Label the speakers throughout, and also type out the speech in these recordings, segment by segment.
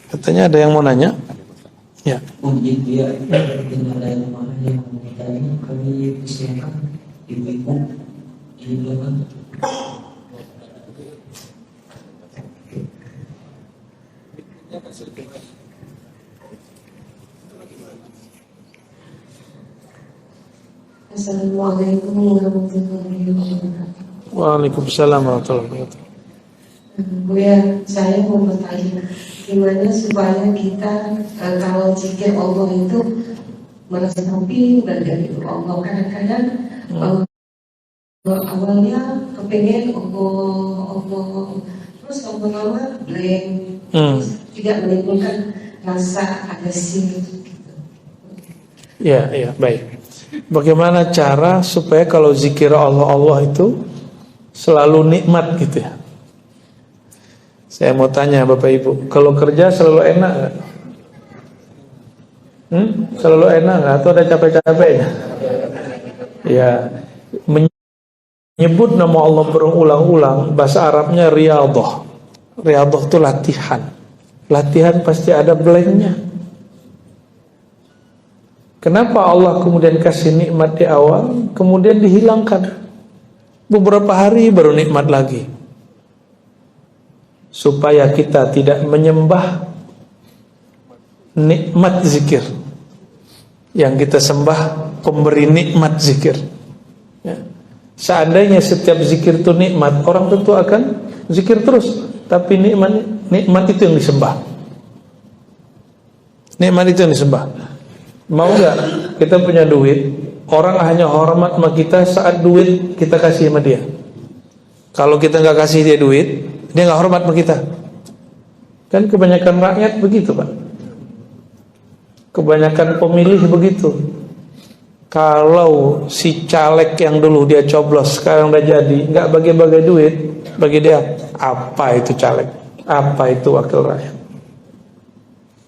Speaker 1: Katanya ada yang mau nanya? Ya.
Speaker 2: Mungkin dia dengan ada yang menikah ini kami persilakan ibu-ibu di belakang.
Speaker 3: Assalamualaikum warahmatullahi wabarakatuh.
Speaker 1: Waalaikumsalam warahmatullahi wabarakatuh.
Speaker 3: Buya, saya mau bertanya, gimana supaya kita kalau zikir Allah itu merasa happy dari Allah. Kadang-kadang awalnya kepengen Allah, terus lama-lama blank, terus tidak menimbulkan rasa agresif gitu.
Speaker 1: Ya, baik. Bagaimana cara supaya kalau zikir Allah itu selalu nikmat gitu ya? Saya mau tanya Bapak Ibu, kalau kerja selalu enak gak? Selalu enak gak? Atau ada capek-capeknya? Ya, menyebut nama Allah berulang-ulang, bahasa Arabnya riyadhah. Riyadhah itu latihan. Latihan pasti ada blanknya. Kenapa Allah kemudian kasih nikmat di awal, kemudian dihilangkan? Beberapa hari baru nikmat lagi. Supaya kita tidak menyembah nikmat zikir. Yang kita sembah pemberi nikmat zikir ya. Seandainya setiap zikir itu nikmat, orang tentu akan zikir terus. Tapi nikmat itu yang disembah. Nikmat itu yang disembah. Mau gak kita punya duit, orang hanya hormat sama kita saat duit kita kasih sama dia. Kalau kita gak kasih dia duit, dia gak hormat sama kita. Kan kebanyakan rakyat begitu Pak. Kebanyakan pemilih begitu. Kalau si caleg yang dulu dia coblos sekarang udah jadi, gak bagi-bagi duit, bagi dia, apa itu caleg, apa itu wakil rakyat.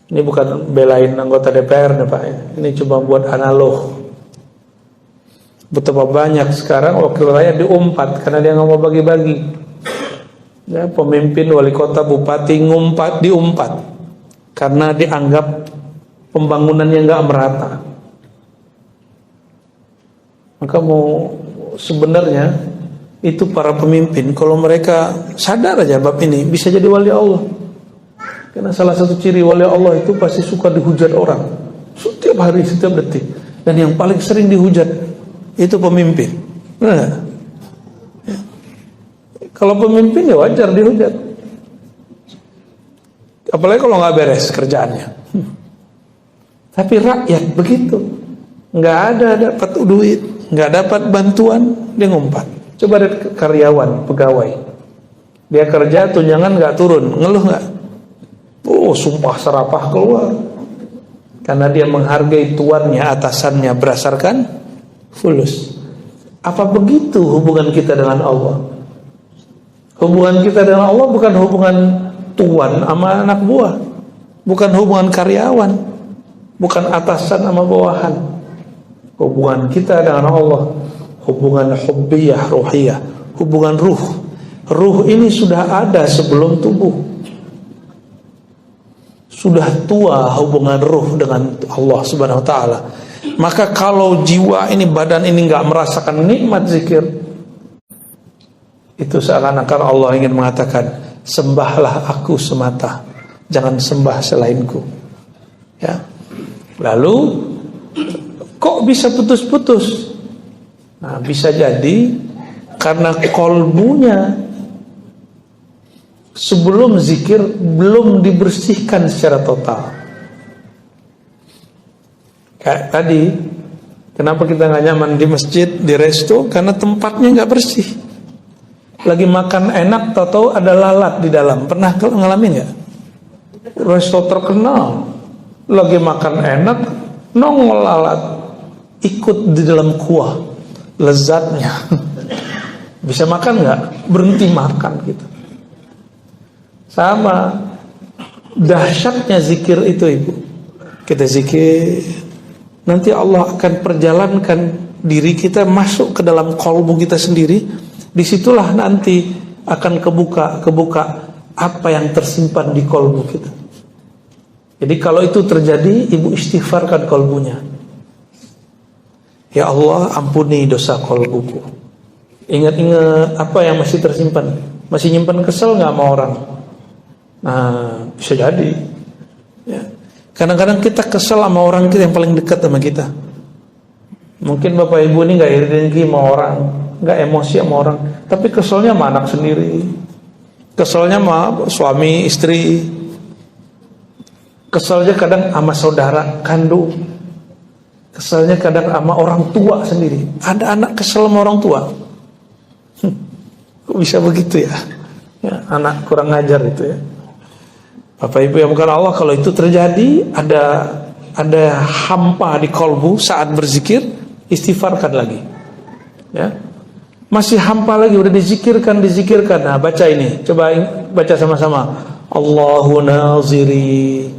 Speaker 1: Ini bukan belain anggota DPR nih Pak. Ini cuma buat analog. Betapa banyak sekarang wakil rakyat diumpat karena dia nggak mau bagi-bagi. Ya, pemimpin, wali kota, bupati diumpat karena dianggap pembangunannya nggak merata. Maka mau sebenarnya itu para pemimpin kalau mereka sadar aja bab ini bisa jadi wali Allah. Karena salah satu ciri wali Allah itu pasti suka dihujat orang setiap hari, setiap detik. Dan yang paling sering dihujat itu pemimpin. Nah, ya. Kalau pemimpin ya wajar dihujat. Apalagi kalau nggak beres kerjaannya. Tapi rakyat begitu, nggak ada dapat duit, nggak dapat bantuan, dia ngumpat. Coba lihat karyawan, pegawai, dia kerja tunjangan nggak turun, ngeluh nggak? Oh, sumpah serapah keluar. Karena dia menghargai tuannya, atasannya berdasarkan fulus. Apa begitu hubungan kita dengan Allah? Hubungan kita dengan Allah bukan hubungan tuan sama anak buah, bukan hubungan karyawan, bukan atasan sama bawahan. Hubungan kita dengan Allah hubungan hubbiyah, ruhiyah, hubungan ruh. Ruh ini sudah ada sebelum tubuh. Sudah tua hubungan ruh dengan Allah Subhanahu wa taala. Maka kalau jiwa ini, badan ini enggak merasakan nikmat zikir, itu seakan-akan Allah ingin mengatakan, sembahlah aku semata, jangan sembah selainku. Ya. Lalu kok bisa putus-putus? Nah, bisa jadi karena kolbunya sebelum zikir belum dibersihkan secara total. Kayak tadi, kenapa kita nggak nyaman di masjid, di resto? Karena tempatnya nggak bersih. Lagi makan enak, tahu-tahu ada lalat di dalam. Pernah ngalamin nggak? Resto terkenal, lagi makan enak, nongol lalat, ikut di dalam kuah, lezatnya. Bisa makan nggak? Berhenti makan gitu. Sama dahsyatnya zikir itu Ibu. Kita zikir, nanti Allah akan perjalankan diri kita masuk ke dalam kolbu kita sendiri. Disitulah nanti akan kebuka apa yang tersimpan di kolbu kita. Jadi kalau itu terjadi, ibu istighfarkan kolbunya. Ya Allah, ampuni dosa kolbuku. Ingat-ingat apa yang masih tersimpan. Masih nyimpan kesel nggak sama orang? Nah, bisa jadi. Ya. Kadang-kadang kita kesel sama orang kita yang paling dekat sama kita. Mungkin bapak ibu ini nggak iri dengki sama orang, nggak emosi sama orang, tapi keselnya sama anak sendiri, keselnya sama suami istri, keselnya kadang sama saudara kandung, keselnya kadang sama orang tua sendiri. Ada anak kesel sama orang tua, kok bisa begitu ya? Ya, anak kurang ngajar itu ya. Bapak ibu yang bukan Allah, kalau itu terjadi, ada hampa di kolbu saat berzikir, istighfarkan lagi. Ya. Masih hampa lagi, udah dizikirkan. Nah, baca ini. Coba baca sama-sama. Allahu naziri.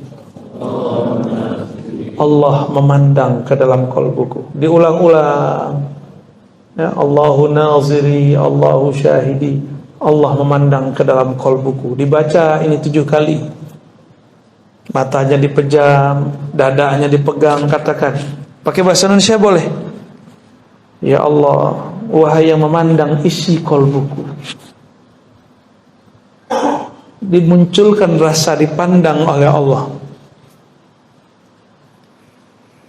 Speaker 1: Allah memandang ke dalam kolbuku. Diulang-ulang. Ya, Allahu naziri, Allahu syahidi. Allah memandang ke dalam kolbuku. Dibaca ini 7 kali. Matanya dipejam, dadanya dipegang, katakan. Pakai bahasa Indonesia boleh. Ya Allah, wahai yang memandang isi kolbuku. Dimunculkan rasa dipandang oleh Allah.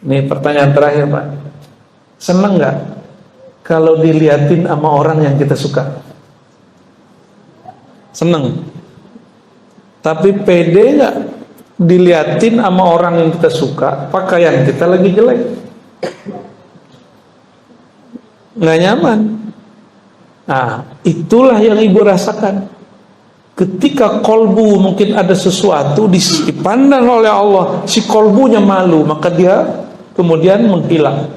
Speaker 1: Ini pertanyaan terakhir, Pak. Senang nggak kalau diliatin sama orang yang kita suka? Senang. Tapi pede nggak diliatin sama orang yang kita suka, pakaian kita lagi jelek? Nggak nyaman. Nah, itulah yang ibu rasakan. Ketika kolbu mungkin ada sesuatu dipandang oleh Allah, si kolbunya malu, maka dia kemudian menghilang.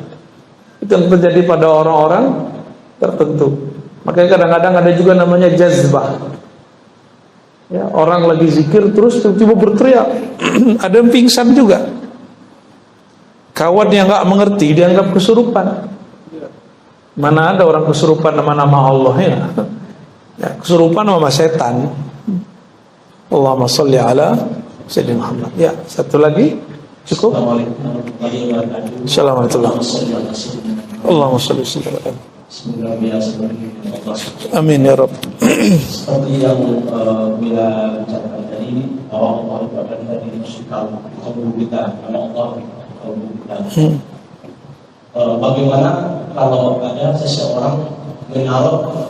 Speaker 1: Itu yang terjadi pada orang-orang tertentu. Makanya kadang-kadang ada juga namanya jazbah. Ya, orang lagi zikir terus tiba-tiba berteriak. Ada yang pingsan juga. Kawan yang nggak mengerti dianggap kesurupan. Mana ada orang kesurupan nama-nama Allah ya? Ya, kesurupan sama setan. Allahumma sholli ala Sayyidina Muhammad. Ya, satu lagi cukup. Assalamualaikum warahmatullahi wabarakatuh. Allahumma sholli ala
Speaker 2: Semoga biasa
Speaker 1: amin ya Rabb.
Speaker 2: Seperti yang bila ucapkan tadi, Allah ucapkan tadi musikal kalbu kita, nama Allah kalbu kita. Bagaimana kalau ada seseorang menaruh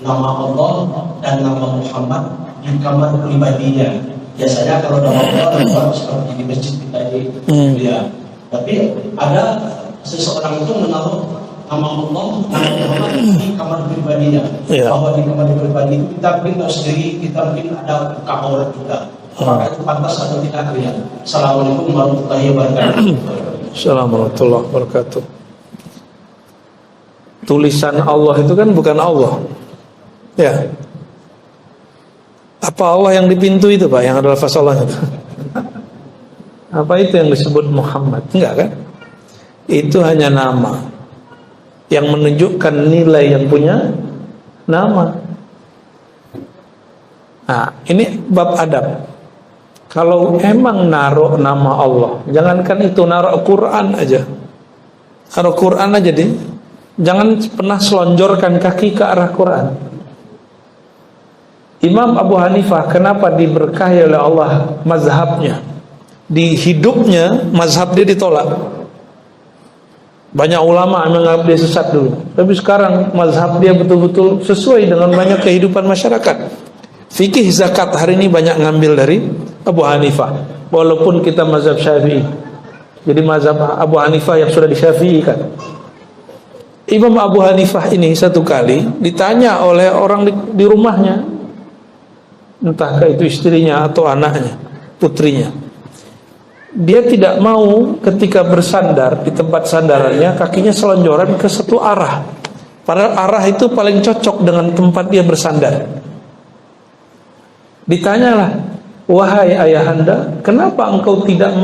Speaker 2: nama Allah dan nama Muhammad di kamar pribadinya? Biasanya kalau nama Allah seperti di masjid kita di ya. Tapi ada seseorang itu menaruh nama Allah, nama Muhammad di kamar pribadinya. Bahwa di kamar pribadi itu kita mungkin tahu sendiri, kita mungkin ada buka aurat juga. Apakah itu pantas atau tidak? Assalamualaikum warahmatullahi wabarakatuh.
Speaker 1: Assalamualaikum warahmatullahi wabarakatuh. Tulisan Allah itu kan bukan Allah. Ya. Apa Allah yang di pintu itu, Pak, yang adalah lafaz Allah itu? Apa itu yang disebut Muhammad? Enggak kan? Itu hanya nama yang menunjukkan nilai yang punya nama. Nah, ini bab adab. Kalau emang naruh nama Allah, jangankan itu, naruh Quran aja. Naruh Quran aja deh. Jangan pernah selonjorkan kaki ke arah Quran. Imam Abu Hanifah kenapa diberkahi oleh Allah mazhabnya? Di hidupnya mazhab dia ditolak. Banyak ulama menganggap dia sesat dulu. Tapi sekarang mazhab dia betul-betul sesuai dengan banyak kehidupan masyarakat. Fikih zakat hari ini banyak ngambil dari Abu Hanifah, walaupun kita mazhab Syafi'i. Jadi mazhab Abu Hanifah yang sudah disyafi'ikan. Imam Abu Hanifah ini satu kali ditanya oleh orang di rumahnya, entahkah itu istrinya atau anaknya, putrinya. Dia tidak mau ketika bersandar di tempat sandarannya kakinya selonjoran ke satu arah. Padahal arah itu paling cocok dengan tempat dia bersandar. Ditanyalah, wahai ayahanda, kenapa engkau tidak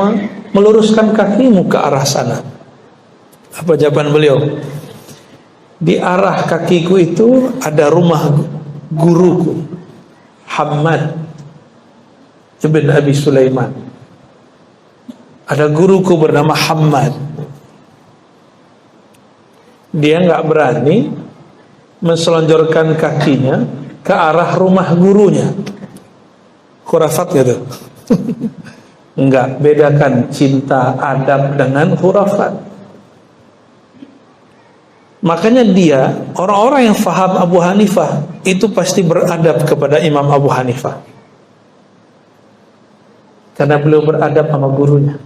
Speaker 1: meluruskan kakimu ke arah sana? Apa jawaban beliau? Di arah kakiku itu ada rumah guruku, Hammad ibn Abi Sulaiman. Ada guruku bernama Hamad. Dia nggak berani menselonjorkan kakinya ke arah rumah gurunya. Khurafat gitu. Enggak, bedakan cinta adab dengan khurafat. Makanya dia, orang-orang yang faham Abu Hanifah itu pasti beradab kepada Imam Abu Hanifah, karena beliau beradab sama gurunya.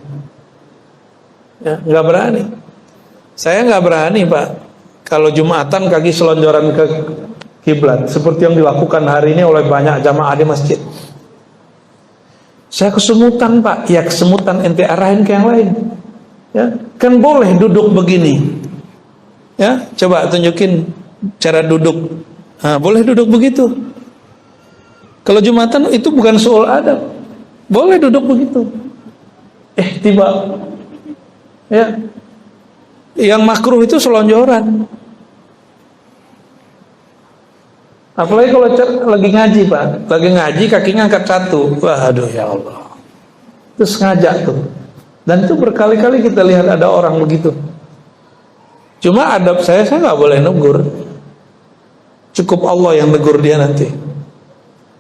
Speaker 1: Ya, nggak berani. Saya nggak berani, Pak, kalau Jumatan kaki selonjoran ke kiblat seperti yang dilakukan hari ini oleh banyak jamaah di masjid. Saya kesemutan, Pak. Ya kesemutan, ente arahin ke yang lain. Ya, kan boleh duduk begini. Ya, coba tunjukin cara duduk. Nah, boleh duduk begitu. Kalau Jumatan itu bukan soal adab. Boleh duduk begitu. Tiba. Ya. Yang makruh itu selonjoran. Apalagi kalau lagi ngaji, Pak. Lagi ngaji kakinya angkat satu. Waduh, ya Allah. Terus ngajak tuh. Dan itu berkali-kali kita lihat ada orang begitu. Cuma adab saya nggak boleh negur. Cukup Allah yang negur dia nanti.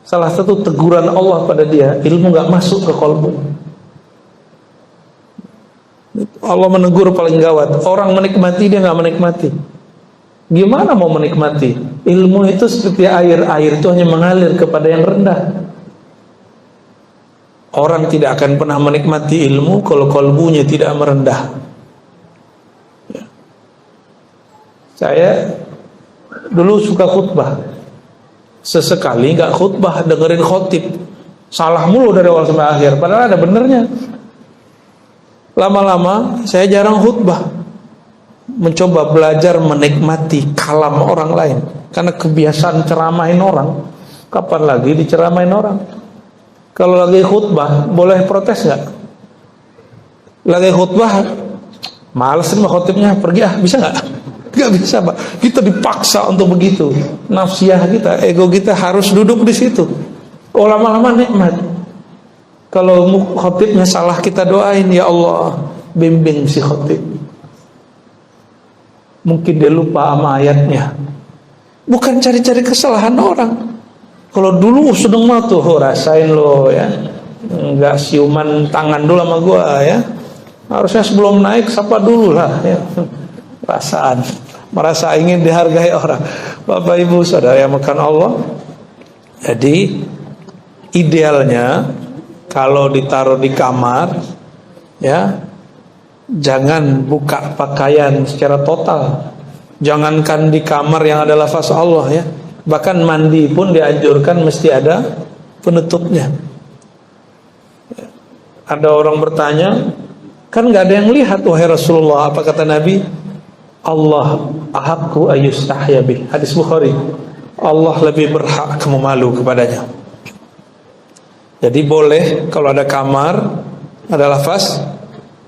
Speaker 1: Salah satu teguran Allah pada dia, ilmu nggak masuk ke kolbu. Allah menegur paling gawat. Orang menikmati, dia nggak menikmati. Gimana mau menikmati? Ilmu itu seperti air. Air itu hanya mengalir kepada yang rendah. Orang tidak akan pernah menikmati ilmu kalau kolbunya tidak merendah. Ya. Saya dulu suka khutbah. Sesekali nggak khutbah, dengerin khotib. Salah mulu dari awal sampai akhir. Padahal ada benernya. Lama-lama saya jarang khutbah, mencoba belajar menikmati kalam orang lain. Karena kebiasaan ceramahin orang, kapan lagi diceramahin orang? Kalau lagi khutbah, boleh protes nggak? Lagi khutbah, males nih khotibnya, pergi bisa nggak? Nggak bisa, Pak. Kita dipaksa untuk begitu. Nafsiyah kita, ego kita harus duduk di situ. Oh, lama-lama nikmat. Kalau khotibnya salah, kita doain, ya Allah, bimbing si khotib. Mungkin dia lupa sama ayatnya. Bukan cari-cari kesalahan orang. Kalau dulu sedang mau tuh, rasain lo ya. Enggak siuman tangan dulu sama gua ya. Harusnya sebelum naik sapa dulu lah ya. Perasaan, merasa ingin dihargai orang. Bapak Ibu Saudara yang makan Allah. Jadi idealnya kalau ditaruh di kamar ya, jangan buka pakaian secara total. Jangankan di kamar yang ada lafaz Allah ya, bahkan mandi pun dianjurkan mesti ada penutupnya. Ada orang bertanya, kan nggak ada yang lihat wahai Rasulullah. Apa kata Nabi? Allah ahaqqu ayyustahya bih. Hadis Bukhari. Allah lebih berhak kamu malu kepadanya. Jadi boleh kalau ada kamar ada lafaz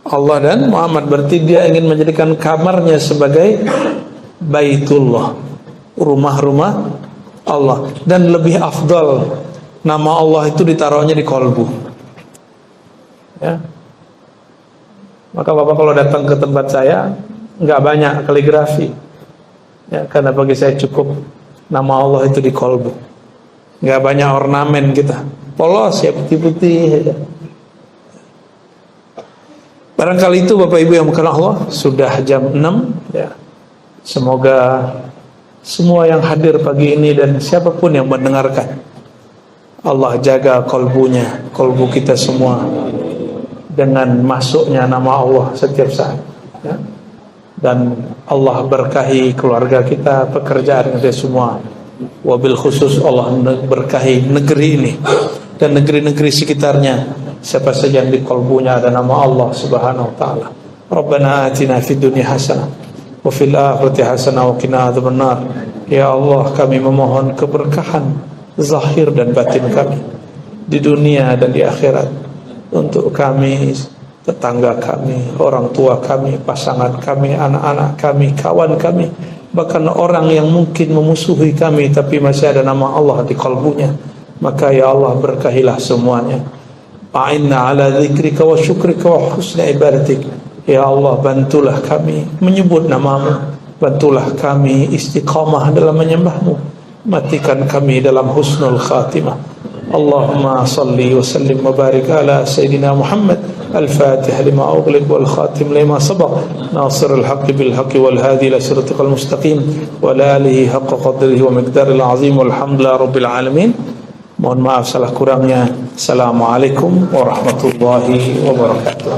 Speaker 1: Allah dan Muhammad, berarti dia ingin menjadikan kamarnya sebagai Baitullah, rumah-rumah Allah. Dan lebih afdal nama Allah itu ditaruhnya di kolbu ya. Maka Bapak kalau datang ke tempat saya nggak banyak kaligrafi ya, karena bagi saya cukup nama Allah itu di kolbu. Nggak banyak ornamen kita, polos ya, putih-putih aja. Barangkali itu Bapak Ibu yang bukan Allah. Sudah jam 6 ya. Semoga semua yang hadir pagi ini dan siapapun yang mendengarkan, Allah jaga kolbunya, kolbu kita semua, dengan masuknya nama Allah setiap saat ya. Dan Allah berkahi keluarga kita, pekerjaan kita semua. Wabil khusus Allah berkahi negeri ini dan negeri-negeri sekitarnya. Siapa saja yang di kolbunya ada nama Allah Subhanahu wa taala. Rabbana atina fid dunya hasanah wa fil akhirati hasanah wa qina adzabannar. Ya Allah, kami memohon keberkahan zahir dan batin kami di dunia dan di akhirat untuk kami, tetangga kami, orang tua kami, pasangan kami, anak-anak kami, kawan kami, bahkan orang yang mungkin memusuhi kami tapi masih ada nama Allah di kalbunya. Maka ya Allah, berkahilah semuanya. A'inna ala dzikrika wa syukrika wa husni ibadatik. Ya Allah, bantulah kami menyebut namamu, bantulah kami istiqamah dalam menyembahmu, matikan kami dalam husnul khatimah. Allahumma salli wa sallim wa barik ala Sayyidina Muhammad al-Fatih lima ughliq wal khatim lima sabaq nasir al-haqq bil haqq wal hadi ila siratikal mustaqim wa la alihi haqqa qadrihi wa miqdaril azim walhamdulillahi rabbil alamin. Mohon maaf salah kurangnya. Assalamualaikum warahmatullahi wabarakatuh.